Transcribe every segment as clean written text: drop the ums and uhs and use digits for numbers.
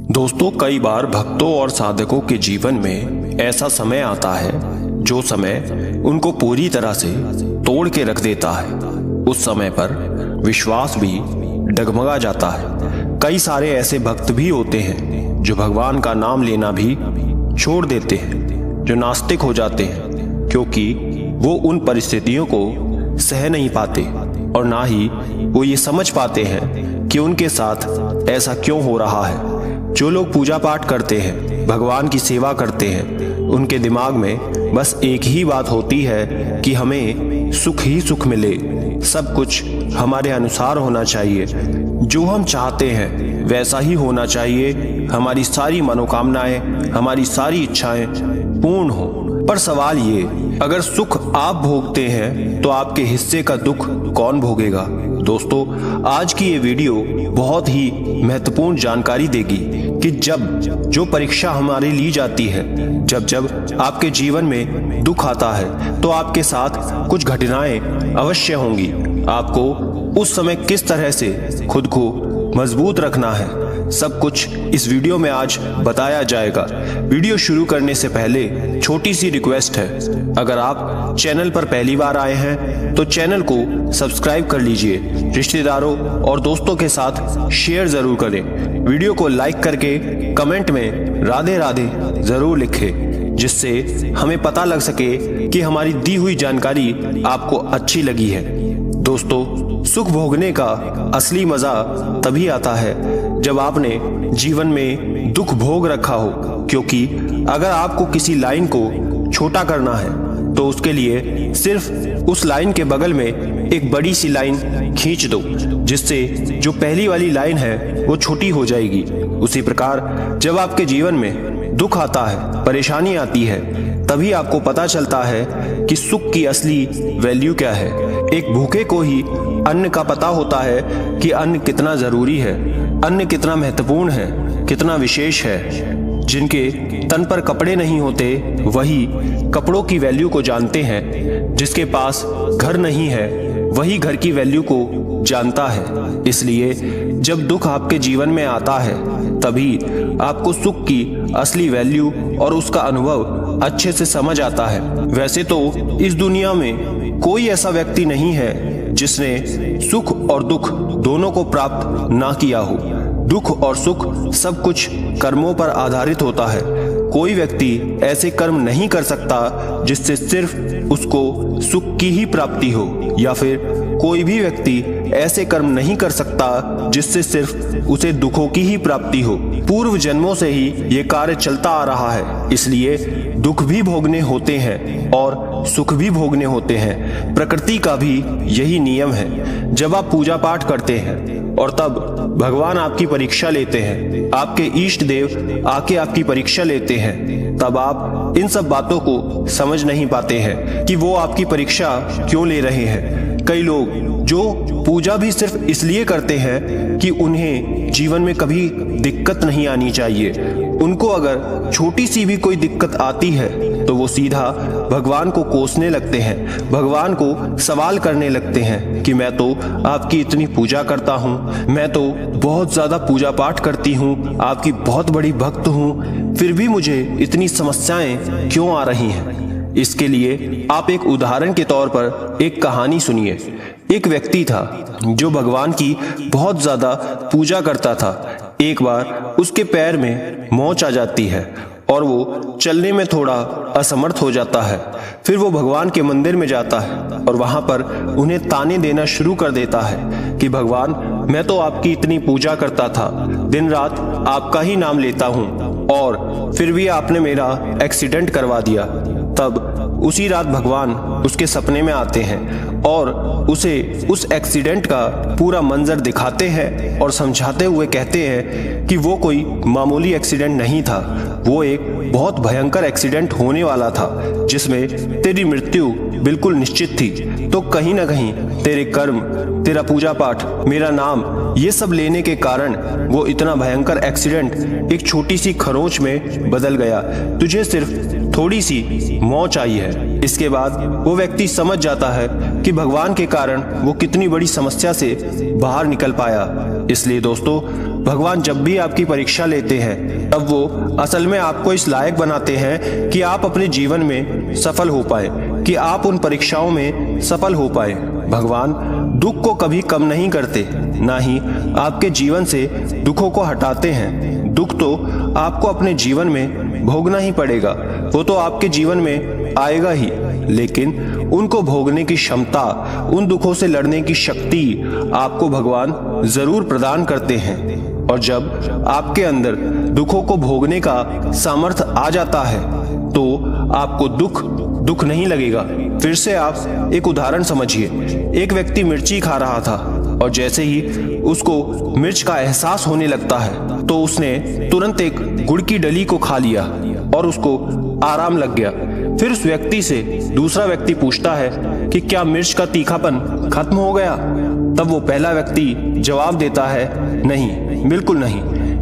दोस्तों, कई बार भक्तों और साधकों के जीवन में ऐसा समय आता है जो समय उनको पूरी तरह से तोड़ के रख देता है। उस समय पर विश्वास भी डगमगा जाता है। कई सारे ऐसे भक्त भी होते हैं जो भगवान का नाम लेना भी छोड़ देते हैं, जो नास्तिक हो जाते हैं, क्योंकि वो उन परिस्थितियों को सह नहीं पाते और ना ही वो ये समझ पाते हैं कि उनके साथ ऐसा क्यों हो रहा है। जो लोग पूजा पाठ करते हैं, भगवान की सेवा करते हैं, उनके दिमाग में बस एक ही बात होती है कि हमें सुख ही सुख मिले, सब कुछ हमारे अनुसार होना चाहिए, जो हम चाहते हैं वैसा ही होना चाहिए, हमारी सारी मनोकामनाएं, हमारी सारी इच्छाएं पूर्ण हो। पर सवाल ये, अगर सुख आप भोगते हैं तो आपके हिस्से का दुख कौन भोगेगा? दोस्तों, आज की ये वीडियो बहुत ही महत्वपूर्ण जानकारी देगी कि जब जो परीक्षा हमारी ली जाती है, जब आपके जीवन में दुख आता है तो आपके साथ कुछ घटनाएं अवश्य होंगी। आपको उस समय किस तरह से खुद को मजबूत रखना है, सब कुछ इस वीडियो में आज बताया जाएगा। वीडियो शुरू करने से पहले छोटी सी रिक्वेस्ट है, अगर आप चैनल पर पहली बार आए हैं तो चैनल को सब्सक्राइब कर लीजिए, रिश्तेदारों और दोस्तों के साथ शेयर जरूर करें, वीडियो को लाइक करके कमेंट में राधे राधे जरूर लिखें, जिससे हमें पता लग सके कि हमारी दी हुई जानकारी आपको अच्छी लगी है। दोस्तों, सुख भोगने का असली मजा तभी आता है जब आपने जीवन में दुख भोग रखा हो, क्योंकि अगर आपको किसी लाइन को छोटा करना है तो उसके लिए सिर्फ उस लाइन के बगल में एक बड़ी सी लाइन खींच दो, जिससे जो पहली वाली लाइन है वो छोटी हो जाएगी। उसी प्रकार जब आपके जीवन में दुख आता है, परेशानी आती है, तभी आपको पता चलता है कि सुख की असली वैल्यू क्या है। एक भूखे को ही अन्न का पता होता है कि अन्न कितना जरूरी है, अन्न कितना महत्वपूर्ण है, कितना विशेष है। जिनके तन पर कपड़े नहीं होते वही कपड़ों की वैल्यू को जानते हैं, जिसके पास घर नहीं है वही घर की वैल्यू को जानता है। इसलिए जब दुख आपके जीवन में आता है तभी आपको सुख की असली वैल्यू और उसका अनुभव अच्छे से समझ आता है। वैसे तो इस दुनिया में कोई ऐसा व्यक्ति नहीं है जिसने सुख और दुख दोनों को प्राप्त ना किया हो। दुख और सुख सब कुछ कर्मों पर आधारित होता है। कोई व्यक्ति ऐसे कर्म नहीं कर सकता जिससे सिर्फ उसको सुख की ही प्राप्ति हो, या फिर कोई भी व्यक्ति ऐसे कर्म नहीं कर सकता जिससे सिर्फ उसे दुखों की ही प्राप्ति हो। पूर्व जन्मों से ही ये कार्य चलता आ रहा है, इसलिए दुख भी भोगने होते हैं और सुख भी भोगने होते हैं। प्रकृति का भी यही नियम है। जब आप पूजा पाठ करते हैं और तब भगवान आपकी परीक्षा लेते हैं, आपके इष्ट देव आके आपकी परीक्षा लेते हैं, तब आप इन सब बातों को समझ नहीं पाते हैं कि वो आपकी परीक्षा क्यों ले रहे हैं। कई लोग जो पूजा भी सिर्फ इसलिए करते हैं कि उन्हें जीवन में कभी दिक्कत नहीं आनी चाहिए, उनको अगर छोटी सी भी कोई दिक्कत आती है तो वो सीधा भगवान को कोसने लगते हैं, भगवान को सवाल करने लगते हैं कि मैं तो आपकी इतनी पूजा करता हूँ, मैं तो बहुत ज्यादा पूजा पाठ करती हूँ, आपकी बहुत बड़ी भक्त हूँ, फिर भी मुझे इतनी समस्याएं क्यों आ रही हैं। इसके लिए आप एक उदाहरण के तौर पर एक कहानी सुनिए। एक व्यक्ति था जो भगवान की बहुत ज्यादा पूजा करता था। एक बार उसके पैर में मोच आ जाती है और वो चलने में थोड़ा असमर्थ हो जाता है। फिर वो भगवान के मंदिर में जाता है और वहां पर उन्हें ताने देना शुरू कर देता है कि भगवान, मैं तो आपकी इतनी पूजा करता था, दिन रात आपका ही नाम लेता हूँ, और फिर भी आपने मेरा एक्सीडेंट करवा दिया। तब उसी रात भगवान उसके सपने में आते हैं और उसे उस एक्सीडेंट का पूरा मंजर दिखाते हैं और समझाते हुए कहते हैं कि वो कोई मामूली एक्सीडेंट नहीं था, वो एक बहुत भयंकर एक्सीडेंट होने वाला था जिसमें तेरी मृत्यु बिल्कुल निश्चित थी। तो कहीं ना कहीं तेरे कर्म, तेरा पूजा पाठ, मेरा नाम, ये सब लेने के कारण वो इतना भयंकर एक्सीडेंट एक छोटी सी खरोंच में बदल गया। तुझे सिर्फ थोड़ी सी मौत आई है। इसके बाद वो व्यक्ति समझ जाता है कि भगवान के कारण वो कितनी बड़ी समस्या से बाहर निकल पाया। इसलिए दोस्तों, भगवान जब भी आपकी परीक्षा लेते हैं तब वो असल में आपको इस लायक बनाते हैं कि आप अपने जीवन में सफल हो पाए, कि आप उन परीक्षाओं में सफल हो पाए। भगवान दुख को कभी कम नहीं करते, ना ही आपके जीवन से दुखों को हटाते हैं। दुख तो आपको अपने जीवन में भोगना ही पड़ेगा, वो तो आपके जीवन में आएगा ही, लेकिन उनको भोगने की क्षमता, उन दुखों से लड़ने की शक्ति आपको भगवान जरूर प्रदान करते हैं। और जब आपके अंदर दुखों को भोगने का सामर्थ्य आ जाता है तो आपको दुख नहीं लगेगा। फिर से आप एक उदाहरण समझिए। एक व्यक्ति मिर्ची खा रहा था और जैसे ही उसको मिर्च का एहसास होने लगता है तो उसने तुरंत एक गुड़ की डली को खा लिया और उसको आराम लग गया। फिर उस व्यक्ति से दूसरा व्यक्ति पूछता है कि क्या मिर्च का तीखापन खत्म हो गया? तब वो पहला व्यक्ति जवाब देता है, नहीं, बिल्कुल नहीं,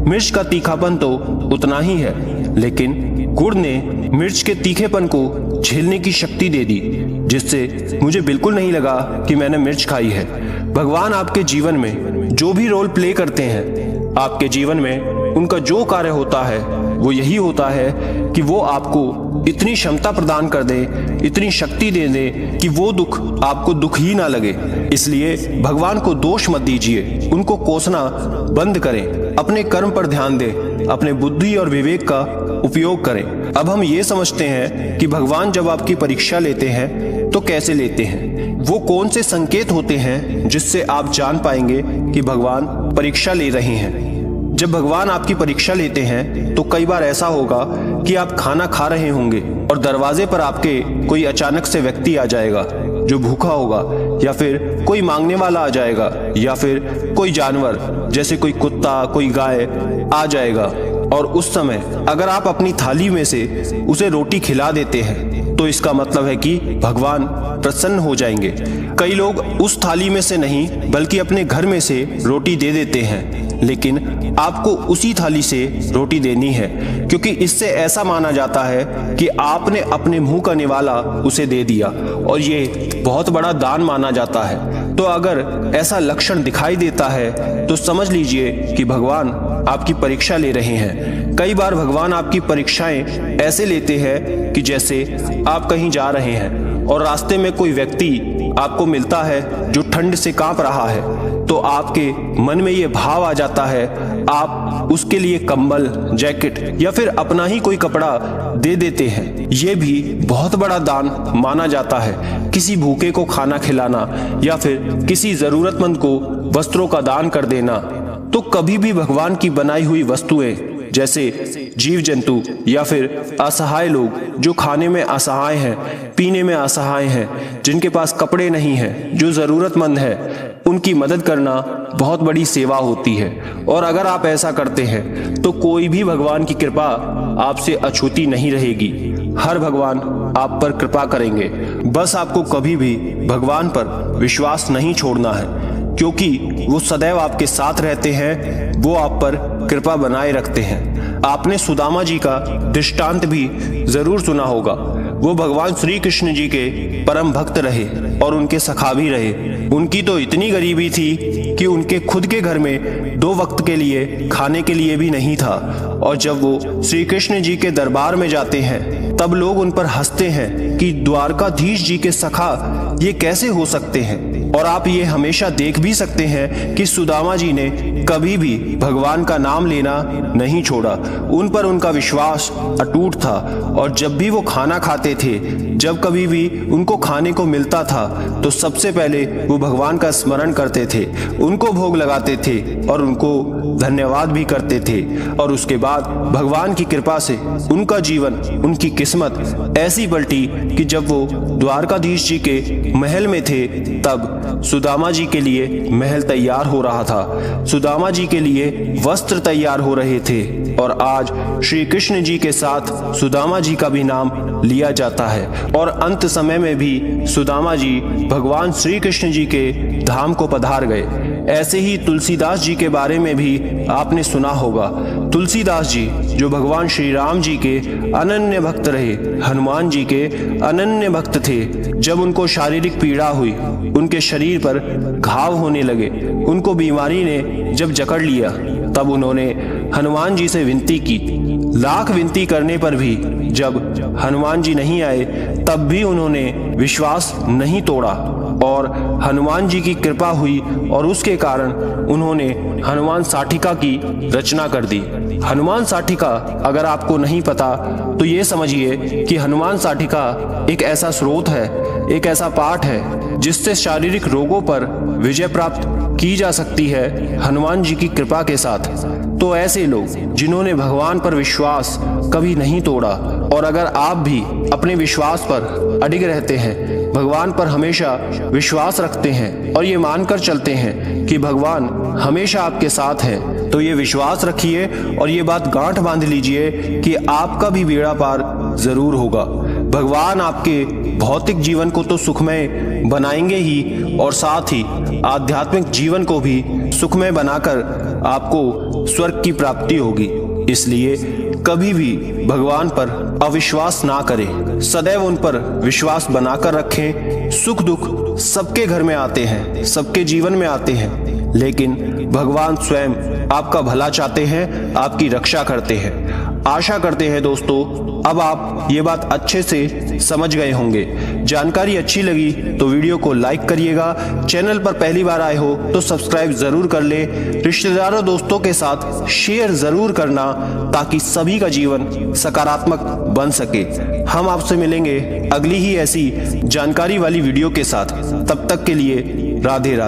मिर्च का तीखापन तो उतना ही है, लेकिन गुड़ ने मिर्च के तीखेपन को झेलने की शक्ति दे दी, जिससे मुझे बिल्कुल नहीं लगा कि मैंने मिर्च खाई है। भगवान आपके जीवन में जो भी रोल प्ले करते हैं, आपके जीवन में उनका जो कार्य होता है वो यही होता है कि वो आपको इतनी क्षमता प्रदान कर दे, इतनी शक्ति दे दे कि वो दुख आपको दुख ही ना लगे। इसलिए भगवान को दोष मत दीजिए, उनको कोसना बंद करें, अपने कर्म पर ध्यान दें, अपने बुद्धि और विवेक का उपयोग करें। अब हम ये समझते हैं कि भगवान जब आपकी परीक्षा लेते हैं तो कैसे लेते हैं, वो कौन से संकेत होते हैं जिससे आप जान पाएंगे कि भगवान परीक्षा ले रहे हैं। जब भगवान आपकी परीक्षा लेते हैं तो कई बार ऐसा होगा कि आप खाना खा रहे होंगे और दरवाजे पर आपके कोई अचानक से व्यक्ति आ जाएगा जो भूखा होगा, या फिर कोई मांगने वाला आ जाएगा, या फिर कोई जानवर जैसे कोई कुत्ता, कोई गाय आ जाएगा। और उस समय अगर आप अपनी थाली में से उसे रोटी खिला देते हैं तो इसका मतलब है कि भगवान प्रसन्न हो जाएंगे। कई लोग उस थाली में से नहीं बल्कि अपने घर में से रोटी दे देते हैं, लेकिन आपको उसी थाली से रोटी देनी है, क्योंकि इससे ऐसा माना जाता है कि आपने अपने मुंह का निवाला उसे दे दिया और ये बहुत बड़ा दान माना जाता है। तो अगर ऐसा लक्षण दिखाई देता है तो समझ लीजिए कि भगवान आपकी परीक्षा ले रहे हैं। कई बार भगवान आपकी परीक्षाएं ऐसे लेते हैं कि जैसे आप कहीं जा रहे हैं और रास्ते में कोई व्यक्ति आपको मिलता है जो ठंड से कांप रहा है, तो आपके मन में ये भाव आ जाता है, आप उसके लिए कंबल, जैकेट या फिर अपना ही कोई कपड़ा दे देते हैं। ये भी बहुत बड़ा दान माना जाता है। किसी भूखे को खाना खिलाना या फिर किसी जरूरतमंद को वस्त्रों का दान कर देना। तो कभी भी भगवान की बनाई हुई वस्तुएं जैसे जीव जंतु या फिर असहाय लोग जो खाने में असहाय हैं, पीने में असहाय हैं, जिनके पास कपड़े नहीं हैं, जो जरूरतमंद है, उनकी मदद करना बहुत बड़ी सेवा होती है। और अगर आप ऐसा करते हैं तो कोई भी भगवान की कृपा आपसे अछूती नहीं रहेगी। हर भगवान आप पर कृपा करेंगे। बस आपको कभी भी भगवान पर विश्वास नहीं छोड़ना है, क्योंकि वो सदैव आपके साथ रहते हैं, वो आप पर कृपा बनाए रखते हैं। आपने सुदामा जी का दृष्टांत भी जरूर सुना होगा। वो भगवान श्री कृष्ण जी के परम भक्त रहे और उनके सखा भी रहे। उनकी तो इतनी गरीबी थी कि उनके खुद के घर में 2 वक्त के लिए खाने के लिए भी नहीं था। और जब वो श्री कृष्ण जी के दरबार में जाते हैं तब लोग उन पर हंसते हैं कि द्वारकाधीश जी के सखा ये कैसे हो सकते हैं। और आप ये हमेशा देख भी सकते हैं कि सुदामा जी ने कभी भी भगवान का नाम लेना नहीं छोड़ा। उन पर उनका विश्वास अटूट था और जब भी वो खाना खाते थे, जब कभी भी उनको खाने को मिलता था तो सबसे पहले वो भगवान का स्मरण करते थे, उनको भोग लगाते थे और उनको धन्यवाद भी करते थे। और उसके बाद भगवान की कृपा से उनका जीवन, उनकी किस्मत ऐसी पलटी कि जब वो द्वारकाधीश जी के महल में थे तब सुदामा जी के लिए महल तैयार हो रहा था, सुदामा जी के लिए वस्त्र तैयार हो रहे थे। और आज श्री कृष्ण जी के साथ सुदामा जी का भी नाम लिया जाता है। और अंत समय में भी सुदामा जी भगवान श्री कृष्ण जी के धाम को पधार गए। ऐसे ही तुलसीदास जी के बारे में भी आपने सुना होगा। तुलसीदास जी जो भगवान श्री राम जी के अनन्य भक्त रहे, हनुमान जी के अनन्य भक्त थे, जब उनको शारीरिक पीड़ा हुई, उनके शरीर पर घाव होने लगे, उनको बीमारी ने जब जकड़ लिया, तब उन्होंने हनुमान जी से विनती की। लाख विनती करने पर भी जब हनुमान जी नहीं आए, तब भी उन्होंने विश्वास नहीं तोड़ा और हनुमान जी की कृपा हुई और उसके कारण उन्होंने हनुमान साठिका की रचना कर दी। हनुमान साठिका अगर आपको नहीं पता तो ये समझिए कि हनुमान साठिका एक ऐसा स्रोत है, एक ऐसा पाठ है जिससे शारीरिक रोगों पर विजय प्राप्त की जा सकती है हनुमान जी की कृपा के साथ। तो ऐसे लोग जिन्होंने भगवान पर विश्वास कभी नहीं तोड़ा, और अगर आप भी अपने विश्वास पर अडिग रहते हैं, भगवान पर हमेशा विश्वास रखते हैं और ये मानकर चलते हैं कि भगवान हमेशा आपके साथ है, तो ये विश्वास रखिए और ये बात गांठ बांध लीजिए कि आपका भी बेड़ा पार जरूर होगा। भगवान आपके भौतिक जीवन को तो सुखमय बनाएंगे ही, और साथ ही आध्यात्मिक जीवन को भी सुखमय बनाकर आपको स्वर्ग की प्राप्ति होगी। इसलिए कभी भी भगवान पर अविश्वास ना करें, सदैव उन पर विश्वास बनाकर रखें। सुख दुख सबके घर में आते हैं, सबके जीवन में आते हैं, लेकिन भगवान स्वयं आपका भला चाहते हैं, आपकी रक्षा करते हैं। आशा करते हैं दोस्तों अब आप ये बात अच्छे से समझ गए होंगे। जानकारी अच्छी लगी तो वीडियो को लाइक करिएगा, चैनल पर पहली बार आए हो तो सब्सक्राइब जरूर कर ले, रिश्तेदारों दोस्तों के साथ शेयर जरूर करना ताकि सभी का जीवन सकारात्मक बन सके। हम आपसे मिलेंगे अगली ही ऐसी जानकारी वाली वीडियो के साथ। तब तक के लिए राधे राधे।